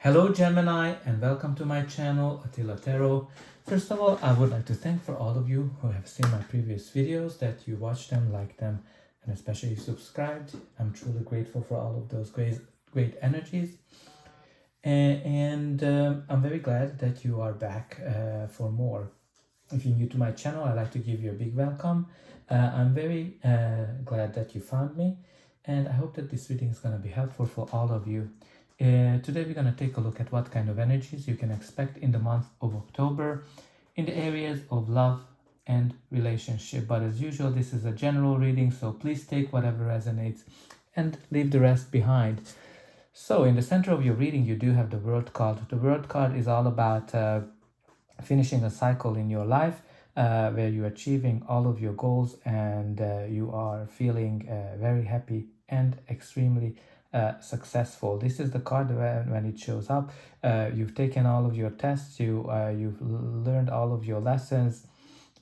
Hello Gemini and welcome to my channel Attila Tarot. First of all, I would like to thank for all of you who have seen my previous videos, that you watched them, liked them, and especially subscribed. I'm truly grateful for all of those great energies. And I'm very glad that you are back for more. If you're new to my channel, I'd like to give you a big welcome. I'm very glad that you found me, and I hope that this reading is going to be helpful for all of you. Today we're going to take a look at what kind of energies you can expect in the month of October in the areas of love and relationship. But as usual, this is a general reading, so please take whatever resonates and leave the rest behind. So in the center of your reading, you do have the World card. The World card is all about finishing a cycle in your life where you're achieving all of your goals and you are feeling very happy and extremely successful. This is the card when it shows up. You've taken all of your tests, you've learned all of your lessons,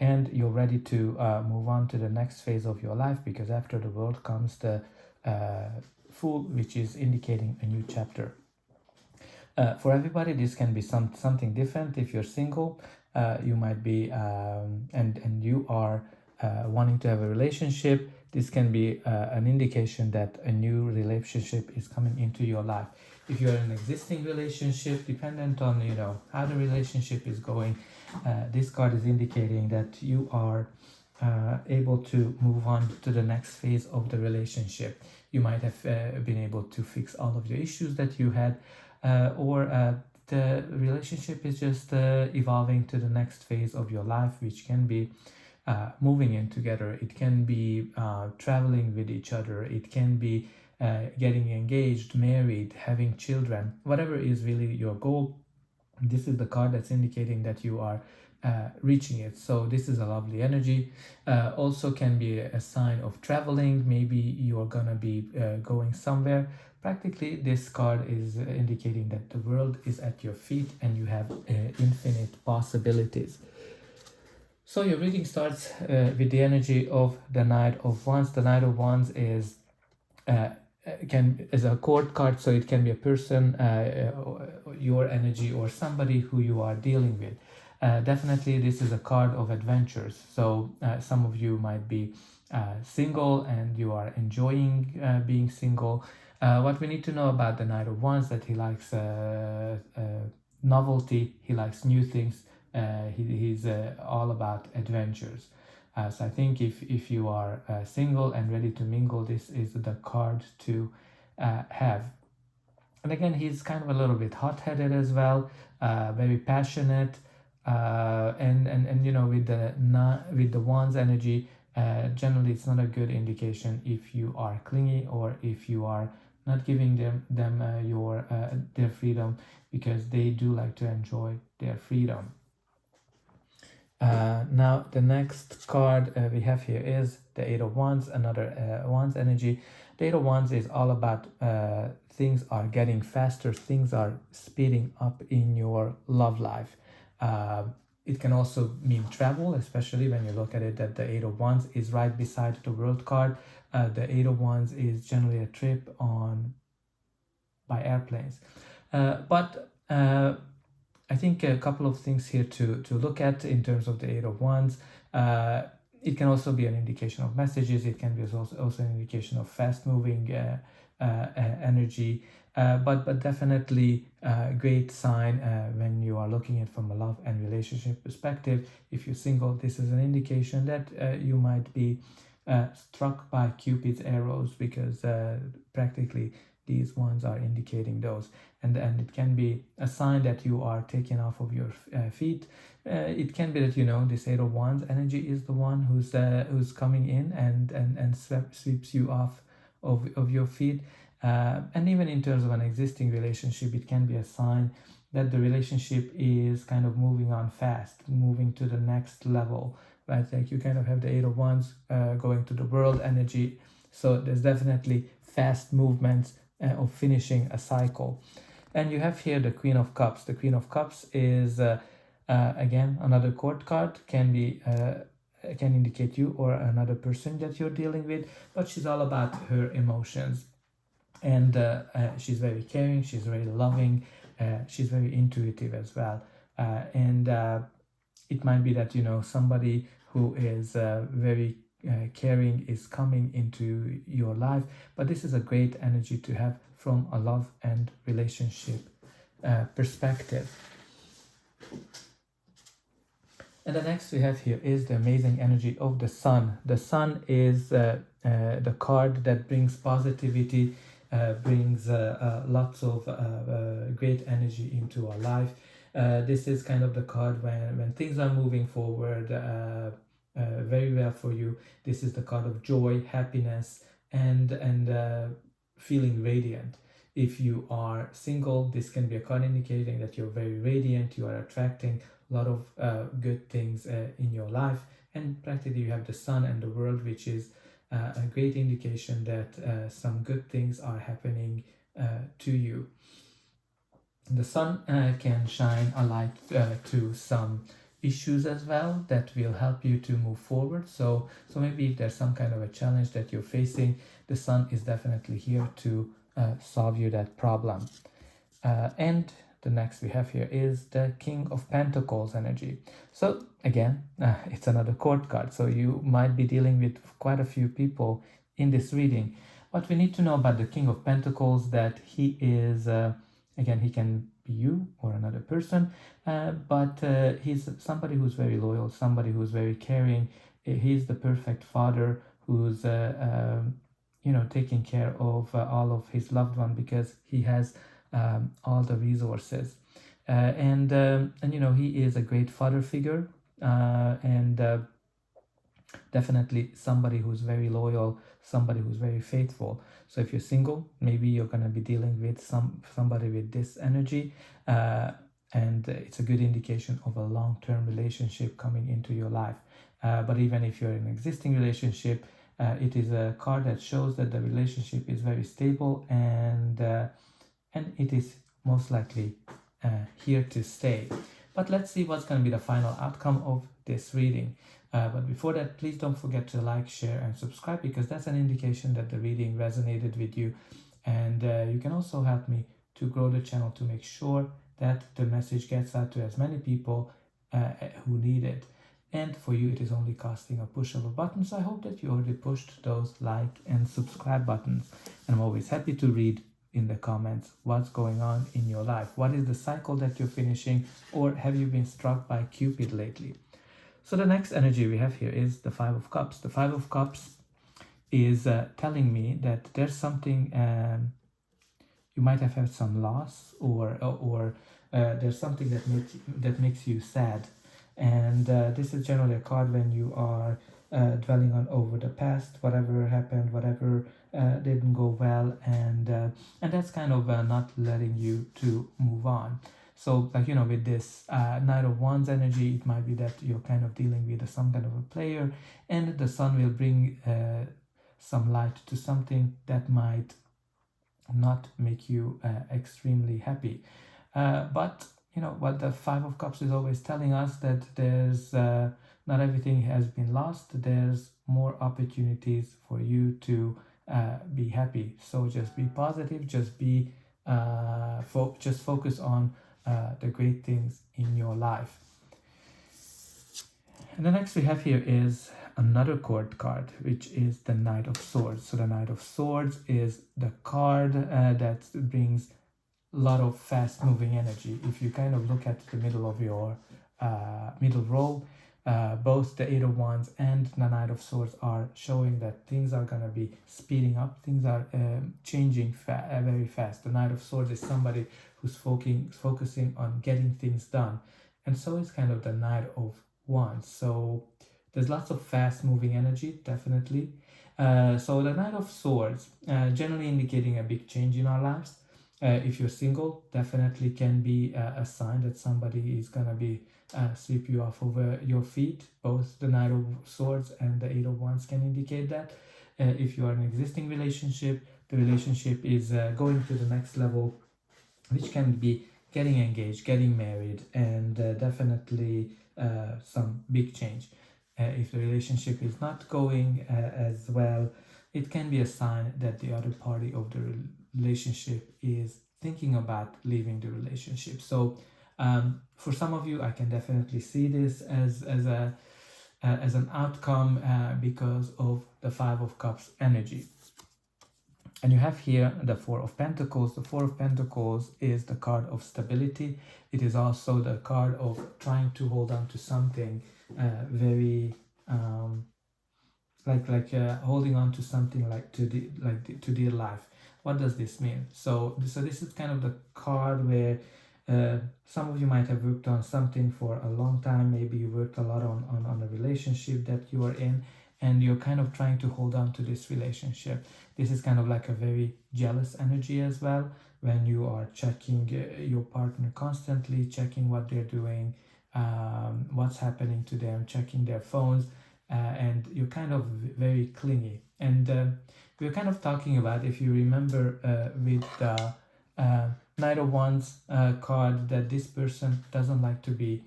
and you're ready to move on to the next phase of your life, because after the World comes the Fool, which is indicating a new chapter. For everybody, this can be something different. If you're single, you might be and you are wanting to have a relationship. This can be an indication that a new relationship is coming into your life. If you're in an existing relationship, dependent on how the relationship is going, this card is indicating that you are able to move on to the next phase of the relationship. You might have been able to fix all of your issues that you had, or the relationship is just evolving to the next phase of your life, which can be moving in together. It can be traveling with each other. It can be getting engaged, married, having children, whatever is really your goal. This is the card that's indicating that you are reaching it. So this is a lovely energy. Also can be a sign of traveling. Maybe you're gonna be going somewhere. Practically, this card is indicating that the world is at your feet and you have infinite possibilities. So your reading starts with the energy of the Knight of Wands. The Knight of Wands is a court card, so it can be a person, your energy, or somebody who you are dealing with. Definitely, this is a card of adventures. So some of you might be single and you are enjoying being single. What we need to know about the Knight of Wands, that he likes novelty, he likes new things, he's all about adventures. So I think if you are single and ready to mingle, this is the card to have. And again, he's kind of a little bit hot-headed as well, very passionate, and with the Wands energy, generally it's not a good indication if you are clingy or if you are not giving them their freedom, because they do like to enjoy their freedom. Now the next card we have here is the Eight of Wands, another Wands energy. The Eight of Wands is all about things are getting faster, things are speeding up in your love life. It can also mean travel, especially when you look at it that the Eight of Wands is right beside the World card. The Eight of Wands is generally a trip by airplanes. But I think a couple of things here to look at in terms of the Eight of Wands. It can also be an indication of messages. It can be also an indication of fast-moving energy. But definitely a great sign when you are looking at it from a love and relationship perspective. If you're single, this is an indication that you might be struck by Cupid's arrows, because practically these ones are indicating those, and it can be a sign that you are taken off of your feet. It can be that this Eight of Wands energy is the one who's coming in and sweeps you off of your feet. And even in terms of an existing relationship, it can be a sign that the relationship is kind of moving on fast, moving to the next level, right? Like you kind of have the Eight of Wands going to the World energy. So there's definitely fast movements of finishing a cycle. And you have here the Queen of Cups. The Queen of Cups is, again, another court card. Can indicate you or another person that you're dealing with, but she's all about her emotions. And she's very caring, she's very loving, she's very intuitive as well, and it might be that, you know, somebody who is very caring is coming into your life, but this is a great energy to have from a love and relationship perspective. And the next we have here is the amazing energy of the sun. The sun is the card that brings positivity, brings lots of great energy into our life. This is kind of the card when things are moving forward very well for you. This is the card of joy, happiness, and feeling radiant. If you are single, this can be a card indicating that you're very radiant, you are attracting a lot of good things in your life, and practically you have the sun and the world, which is a great indication that some good things are happening to you. The sun can shine a light to some issues as well that will help you to move forward. So maybe if there's some kind of a challenge that you're facing, the sun is definitely here to solve you that problem. And the next we have here is the King of Pentacles energy. So again, it's another court card. So you might be dealing with quite a few people in this reading. What we need to know about the King of Pentacles, that he is, again, he can be you or another person, but he's somebody who's very loyal, somebody who's very caring. He's the perfect father who's, you know, taking care of all of his loved one, because he has all the resources, and you know, he is a great father figure, and definitely somebody who's very loyal, somebody who's very faithful. So if you're single, maybe you're going to be dealing with somebody with this energy, and it's a good indication of a long-term relationship coming into your life. But even if you're in an existing relationship, it is a card that shows that the relationship is very stable, and it is most likely here to stay. But let's see what's going to be the final outcome of this reading. But before that, please don't forget to like, share, and subscribe, because that's an indication that the reading resonated with you. And you can also help me to grow the channel, to make sure that the message gets out to as many people who need it. And for you, it is only costing a push of a button. So I hope that you already pushed those like and subscribe buttons. And I'm always happy to read in the comments what's going on in your life. What is the cycle that you're finishing, or have you been struck by Cupid lately? So the next energy we have here is the Five of Cups. The Five of Cups is telling me that there's something, you might have had some loss, or there's something that makes you sad. And this is generally a card when you are dwelling on over the past, whatever happened, whatever didn't go well, and that's kind of not letting you to move on. So, like, you know, with this Knight of Wands energy, it might be that you're kind of dealing with some kind of a player, and the sun will bring some light to something that might not make you extremely happy. But you know what the Five of Cups is always telling us, that there's not everything has been lost. There's more opportunities for you to be happy. So just be positive. Just be just focus on the great things in your life. And the next we have here is another court card, which is the Knight of Swords. So the Knight of Swords is the card that brings a lot of fast moving energy. If you kind of look at the middle of your middle row, both the Eight of Wands and the Knight of Swords are showing that things are going to be speeding up. Things are changing very fast. The Knight of Swords is somebody who's focusing on getting things done. And so is kind of the Knight of Wands. So there's lots of fast moving energy, definitely. So the Knight of Swords, generally indicating a big change in our lives. If you're single, definitely can be a sign that somebody is going to be sweep you off over your feet. Both the Knight of Swords and the Eight of Wands can indicate that. If you are in an existing relationship, the relationship is going to the next level, which can be getting engaged, getting married, and definitely some big change. If the relationship is not going as well, it can be a sign that the other party of the relationship is thinking about leaving the relationship. So for some of you, I can definitely see this as an outcome because of the Five of Cups energy. And you have here the Four of Pentacles. The Four of Pentacles is the card of stability. It is also the card of trying to hold on to something very holding on to something to dear life. What does this mean? So this is kind of the card where some of you might have worked on something for a long time. Maybe you worked a lot on a relationship that you are in, and you're kind of trying to hold on to this relationship. This is kind of like a very jealous energy as well, when you are checking your partner constantly, checking what they're doing, what's happening to them, checking their phones, and you're kind of very clingy. And we're kind of talking about, if you remember with the Knight of Wands card, that this person doesn't like to be,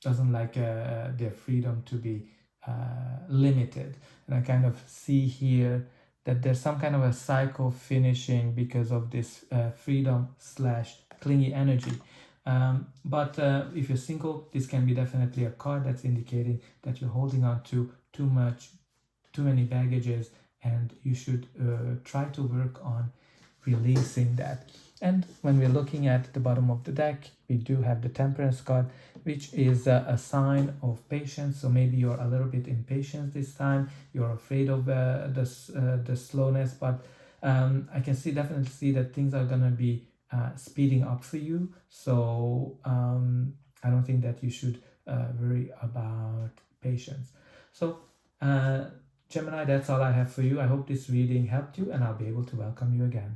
doesn't like their freedom to be limited. And I kind of see here that there's some kind of a cycle finishing because of this freedom / clingy energy. But if you're single, this can be definitely a card that's indicating that you're holding on to too many baggages, and you should try to work on releasing that. And when we're looking at the bottom of the deck, we do have the Temperance card, which is a sign of patience. So maybe you're a little bit impatient this time. You're afraid of the slowness, but I can definitely see that things are gonna be speeding up for you. So I don't think that you should worry about patience. So Gemini, that's all I have for you. I hope this reading helped you, and I'll be able to welcome you again.